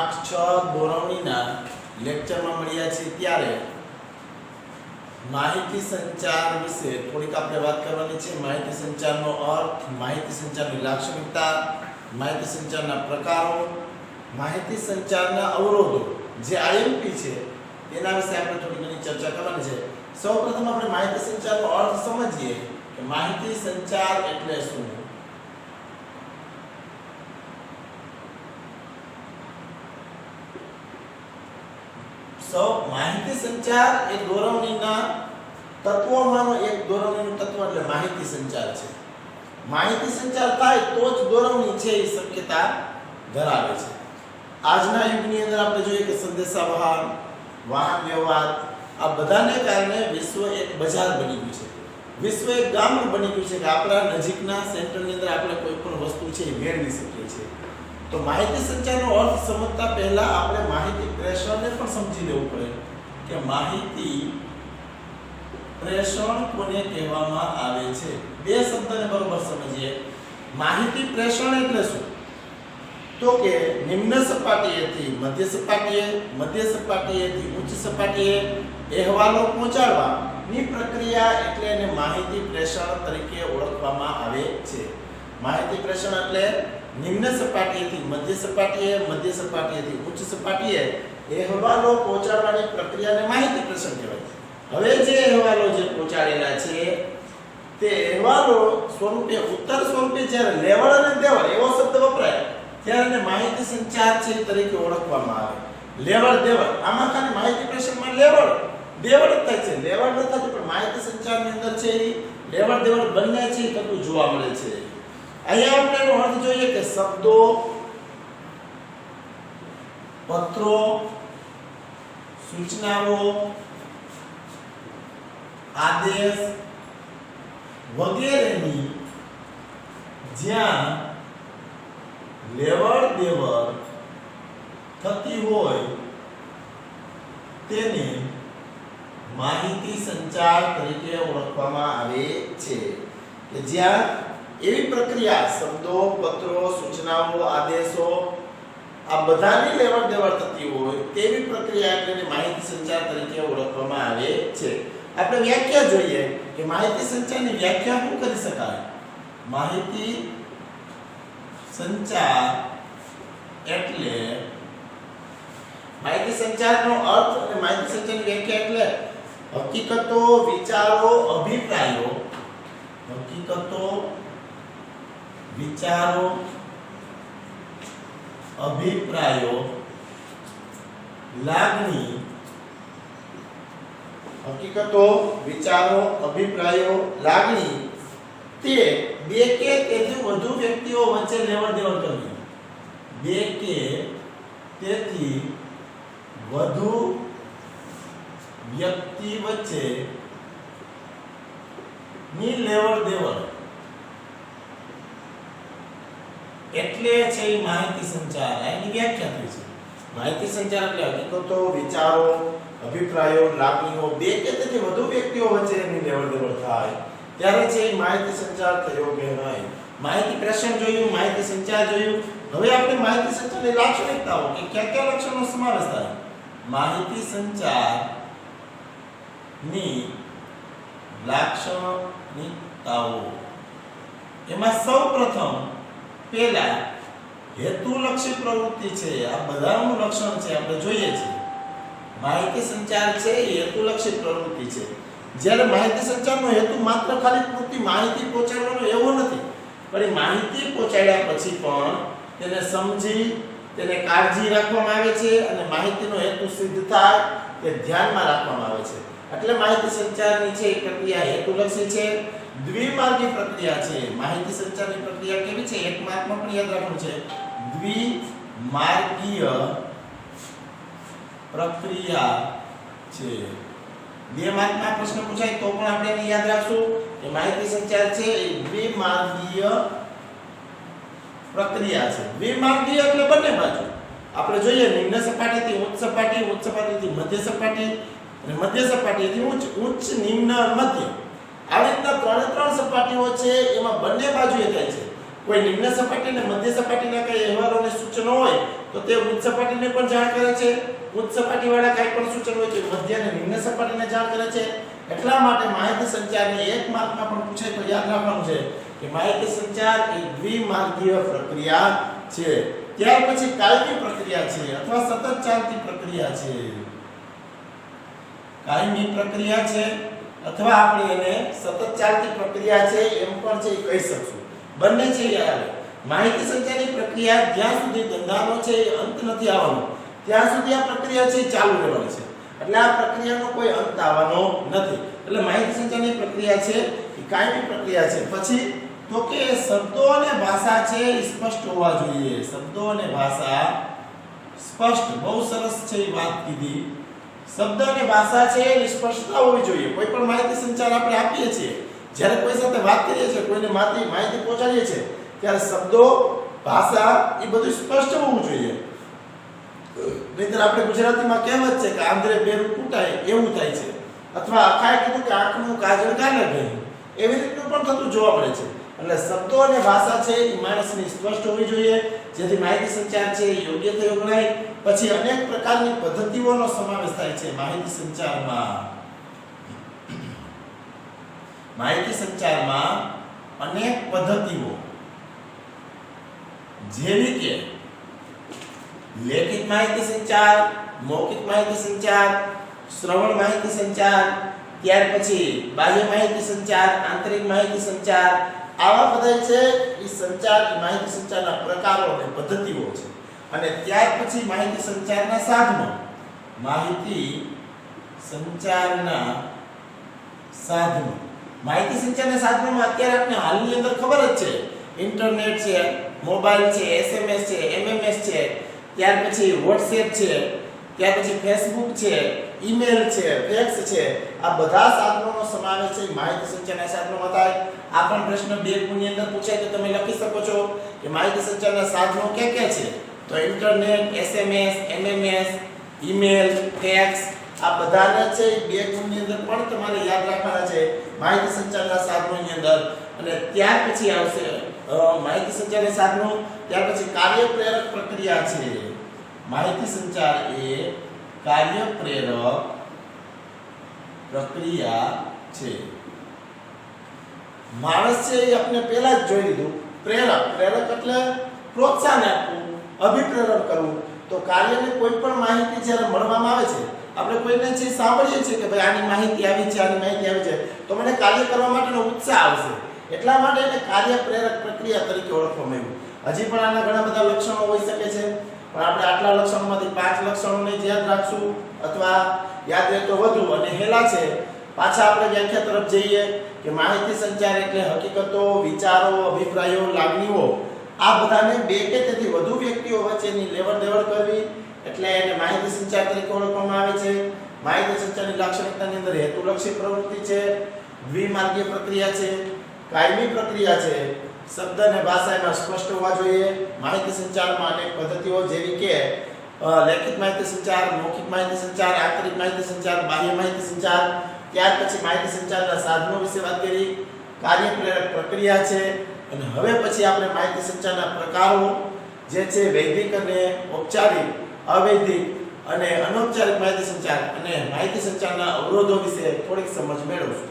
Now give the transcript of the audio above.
પાઠ 6 દોરવણીના લેક્ચરમાં મળ્યા છીએ ત્યારે માહિતી સંચાર વિશે થોડીક આપણે વાત કરવાની છે। માહિતી સંચારનો અર્થ, માહિતી સંચારની લાક્ષણિકતા, માહિતી સંચારના પ્રકારો, માહિતી સંચારના અવરોધો જે આઈએમપી છે તેના વિશે આપણે થોડી ઘણી ચર્ચા કરવાની છે। સૌપ્રથમ આપણે માહિતી સંચારનો અર્થ સમજીએ કે માહિતી સંચાર એટલે શું। માહિતી સંચાર એ દોરવણીના તત્વોમાંનો એક દોરવણીનું તત્વ એટલે માહિતી સંચાર છે। માહિતી સંચાર થાય તો જ દોરવણી છે એ શક્યતા ધરાવે છે। આજના યુગની અંદર આપણે જોઈએ કે સંદેશાવ્યવહાર, વાહન વ્યવહાર આ બધાને કારણે વિશ્વ એક બજાર બની ગયું છે, વિશ્વ એક ગામડું બની ગયું છે કે આપણા નજીકના સેન્ટરની અંદર આપણે કોઈ પણ વસ્તુ છે એ મેળવી શકીએ છીએ। તો માહિતી સંચારનો અર્થ સમજતા પહેલા આપણે માહિતી પ્રેષણને પણ સમજી લેવું પડે કે માહિતી પ્રેષણ કોને કહેવામાં આવે છે। બે શબ્દને બરોબર સમજીએ। માહિતી પ્રેષણ એટલે શું? તો કે નિમ્ન સપાટીએથી મધ્ય સપાટીએ, મધ્ય સપાટીએથી ઉચ્ચ સપાટીએ અહેવાલો પહોંચાડવાની પ્રક્રિયા એટલે એને માહિતી પ્રેષણ તરીકે ઓળખવામાં આવે છે। માહિતી પ્રેષણ એટલે નિમ્ન સપાટીએથી મધ્ય સપાટીએ, મધ્ય સપાટીએથી ઉચ્ચ સપાટીએ અહેવાલો પહોંચાડવાની પ્રક્રિયાને માહિતી પ્રેષણ કહેવાય છે। હવે જે અહેવાલો જે પહોંચાડેલા છે તે અહેવાલો સ્વરૂપે ઉત્તર સ્વરૂપે જ્યારે લેવડ અને દેવડ એવો શબ્દ વપરાય ત્યારે એને માહિતી સંચાર છે તરીકે ઓળખવામાં આવે। લેવડ દેવડ આમાં ખાલી માહિતી પ્રેષણમાં લેવડ દેવડ થાય છે, લેવડ ન થતું પણ માહિતી સંચારની અંદર છે લેવડ દેવડ બંને છે થતું જોવા મળે છે। અહીંયા આપણે એનો અર્થ જોઈએ કે શબ્દો, પત્રો, સૂચનાઓ, આદેશ વગેરેની જ્યાં લેવડ દેવડ થતી હોય તેને માહિતી સંચાર તરીકે ઓળખવામાં આવે છે કે જ્યાં એવી પ્રક્રિયા શબ્દો, પત્રો, સૂચનાઓ, આદેશો આ બધાની લેવડ દેવડ થતી હોય તેવી પ્રક્રિયા એટલે માહિતી સંચાર તરીકે ઓળખવામાં આવે છે। આપણે વ્યાખ્યા જોઈએ કે માહિતી સંચારની વ્યાખ્યા શું કરી શકાય। માહિતી સંચાર એટલે માહિતી સંચારનો અર્થ અને માહિતી સંચારની વ્યાખ્યા એટલે હકીકતો, વિચારો, અભિપ્રાયો, હકીકતો, વિચારો, અભિપ્રાયો, લાગણી, હકીકતો, વિચારો, અભિપ્રાયો, લાગણી તે બે કે તેથી વધુ વ્યક્તિઓ વચ્ચે લેવડ દેવડ કરવી। બે કે તેથી વધુ વ્યક્તિ વચ્ચે ની લેવડ દેવડ એટલે છે માહિતી સંચાર। એની વ્યાખ્યા થઈ છે। માહિતી સંચાર એટલે હકીકતો, વિચારો, અભિપ્રાયો, લાગણીઓ બે કે તેથી વધુ વ્યક્તિઓ વચ્ચે એની લેવડ દેવડ થાય ત્યારે છે માહિતી સંચાર થયો કહેવાય। માહિતી પ્રેષણ જોયું, માહિતી સંચાર જોયું। હવે આપણે માહિતી સંચારની લાક્ષણિકતાઓ કે કયા કયા લક્ષણોનો સમાવેશ થાય। માહિતી સંચારની લાક્ષણિકતાઓ એમાં સૌપ્રથમ પહેલા હેતુલક્ષી પ્રવૃત્તિ છે। આ બધાનું લક્ષણ છે આપણે જોઈએ છે। માહિતી સંચાર છે એ હેતુલક્ષી પ્રવૃત્તિ છે। જ્યારે માહિતી સંચારનો હેતુ માત્ર ખાલી પૂરતી માહિતી પહોંચાડવાનો એવો નથી, પણ માહિતી પહોંચાડ્યા પછી પણ તેને સમજી તેને કાળજી રાખવામાં આવે છે અને માહિતીનો હેતુ સિદ્ધ થાય તે ધ્યાનમાં રાખવામાં આવે છે। એટલે માહિતી સંચારની છે પ્રક્રિયા હેતુલક્ષી છે, દ્વિમાર્ગી પ્રક્રિયા છે। માહિતી સંચારની પ્રક્રિયા કેવી છે? એક માર્કમાં પણ યાદ રાખવું છે, દ્વિમાર્ગીય પ્રક્રિયા છે। બે માર્કના પ્રશ્ન પૂછાય તો પણ આપણે એને યાદ રાખશું કે માહિતી સંચાર છે એ દ્વિમાર્ગીય પ્રક્રિયા છે। દ્વિમાર્ગીય એટલે બંને બાજુ આપણે જોઈએ નિમ્ન સપાટીથી ઉચ્ચ સપાટી, ઉચ્ચ સપાટીથી મધ્ય સપાટી અને મધ્ય સપાટીથી ઉચ્ચ, ઉચ્ચ, નિમ્ન અને મધ્ય આવી રીતના ત્રણ સપાટીઓ છે એમાં બંને બાજુએ થાય છે। કોઈ નિમ્ન સપાટી અને મધ્ય સપાટીના કઈ અહેવાલો અને સૂચનો હોય તો તે ઉચ્ચ સપાટીને પણ જાણ કરે છે. ઉચ્ચ સપાટીવાળા કાંઈ પણ સૂચન હોય તો મધ્ય અને નિમ્ન સપાટીને જાણ કરે છે. એટલા માટે માહિતી સંચારને એક માર્કમાં પણ પૂછાય તો યાદ રાખવાનું છે કે માહિતી સંચાર એ દ્વિમાર્ગીય પ્રક્રિયા છે. ત્યાર પછી કાયમી પ્રક્રિયા છે અથવા સતત ચાલતી પ્રક્રિયા છે. કાયમી પ્રક્રિયા છે અથવા આપણે એને સતત ચાલતી પ્રક્રિયા છે એમ પણ છે કહી શકશું. બંને છે યાર. માહિતી સંચારની પ્રક્રિયા જ્યાં સુધી ધંધાનો છે એ અંત નથી આવવાનો ત્યાં સુધી આ પ્રક્રિયા છે ચાલુ રહેવાની છે. એટલે આ પ્રક્રિયાનો કોઈ અંત આવવાનો નથી. એટલે માહિતી સંચારની પ્રક્રિયા છે એ કાયમી પ્રક્રિયા છે. પછી તો કે શબ્દો અને ભાષા છે એ સ્પષ્ટ હોવા જોઈએ. શબ્દો અને ભાષા સ્પષ્ટ, બહુ સરસ છે એ વાત કીધી. શબ્દ અને ભાષા છે એ સ્પષ્ટતા હોવી જોઈએ. કોઈ પણ માહિતી સંચાર આપણે આપીએ છીએ, જ્યારે કોઈ સાથે વાત કરીએ છીએ, કોઈને માહિતી પહોંચાડીએ છીએ, ત્યારે શબ્દો, ભાષા એ બધું સ્પષ્ટ હોવું જોઈએ. નહીંતર આપણે ગુજરાતીમાં કહેવત છે કે આંધળે બેરું કૂટાય એવું થાય છે, અથવા અખાએ કીધું કે આંખનું કાજળ ગાલે ગયું, એવી રીતનું પણ થતું જોવા મળે છે. એટલે શબ્દો અને ભાષા છે એ માણસની સ્પષ્ટ હોવી જોઈએ, જેથી માહિતી સંચાર છે એ યોગ્ય થયો ગણાય. પછી અનેક પ્રકારની પદ્ધતિઓનો સમાવેશ થાય છે માહિતી સંચારમાં. માહિતી સંચારમાં અનેક પદ્ધતિઓ, જેવી કે લેખિત માહિતી સંચાર, મૌખિક માહિતી સંચાર, શ્રવણ માહિતી સંચાર, ત્યાર પછી બાહ્ય માહિતી સંચાર, આંતરિક માહિતી સંચાર, આવા બધા છે એ સંચાર, માહિતી સંચારના પ્રકારો અને પદ્ધતિઓ છે. અને ત્યાર પછી માહિતી સંચારના સાધનો. માહિતી સંચારના સાધનો. માહિતી સંચારના સાધનોમાં અત્યારે આપણે હાલની અંદર ખબર જ છે, ઇન્ટરનેટ છે, મોબાઈલ છે, SMS છે, MMS છે, ત્યાર પછી WhatsApp છે, ત્યાર પછી Facebook છે, ઈમેલ છે, ફેક્સ છે, આ બધા સાધનોનો સમાવેશ છે માહિતી સંચારના સાધનોમાં થાય. આ પણ પ્રશ્ન 2 ગુણની અંદર પૂછાય તો તમે લખી શકો છો કે માહિતી સંચારના સાધનો કયા છે. તો internet, SMS, MMS, email, fax, આ બધાને છે 2 ગુણની અંદર પણ તમારે યાદ રાખવાના છે માહિતી સંચારના સાધનોની અંદર. અને ત્યાર પછી આવશે માહિતી સંચારના સાધનો, ત્યાર પછી કાર્યપ્રેરક પ્રક્રિયા છે. માહિતી સંચાર એ કાર્યપ્રેરક પ્રક્રિયા છે. માણસ છે એ આપણે પહેલા જ જોઈ લીધું, પ્રેરક એટલે પ્રોત્સાહન આપવું, અભિપ્રેરણ કરવું. તો કાર્યને કોઈ પણ માહિતી જ્યારે મળવામાં આવે છે, આપણે કોઈને છે સાંભળીએ છીએ કે ભાઈ આની માહિતી આવી છે, આની માહિતી આવી છે, તો મને કાર્ય કરવા માટેનો ઉત્સાહ આવશે. એટલા માટે એને કાર્યપ્રેરક પ્રક્રિયા તરીકે ઓળખવામાં આવ્યું. હજી પણ આના ઘણા બધા લક્ષણો હોઈ શકે છે, પણ આપણે આટલા લક્ષણોમાંથી 5 લક્ષણોને યાદ રાખશું, અથવા યાદ રહે તો વધુ. અને હેલા છે પાછા આપણે વ્યાખ્યા તરફ જઈએ કે માહિતી સંચાર એટલે હકીકતો, વિચારો, અભિપ્રાયો, લાગણીઓ, આ બધાને 2 કે તેથી વધુ વ્યક્તિઓ વચ્ચેની લેવડ-દેવડ કરવી, એટલે એને માહિતી સંચાર તરીકે ઓળખવામાં આવે છે. માહિતી સંચારની લાક્ષણિકતાની અંદર હેતુલક્ષી પ્રવૃત્તિ છે, દ્વિમાર્ગીય પ્રક્રિયા છે, કાયમી પ્રક્રિયા છે, શબ્દ અને ભાષા એમાં સ્પષ્ટ હોવા જોઈએ. માહિતી સંચારમાં અનેક પદ્ધતિઓ જેવી કે લેખિત માહિતી સંચાર, મૌખિક માહિતી સંચાર, આંતરિક માહિતી સંચાર, બાહ્ય માહિતી સંચાર. ત્યાર પછી માહિતી સંચારના સાધનો વિશે વાત કરી, કાર્યપ્રેરક પ્રક્રિયા છે. અને હવે પછી આપણે માહિતી સંચારના પ્રકારો જે છે વૈદિક અને ઔપચારિક, અવૈદિક અને અનૌપચારિક માહિતી સંચાર અને માહિતી સંચારના અવરોધો વિશે થોડીક સમજ મેળવશું.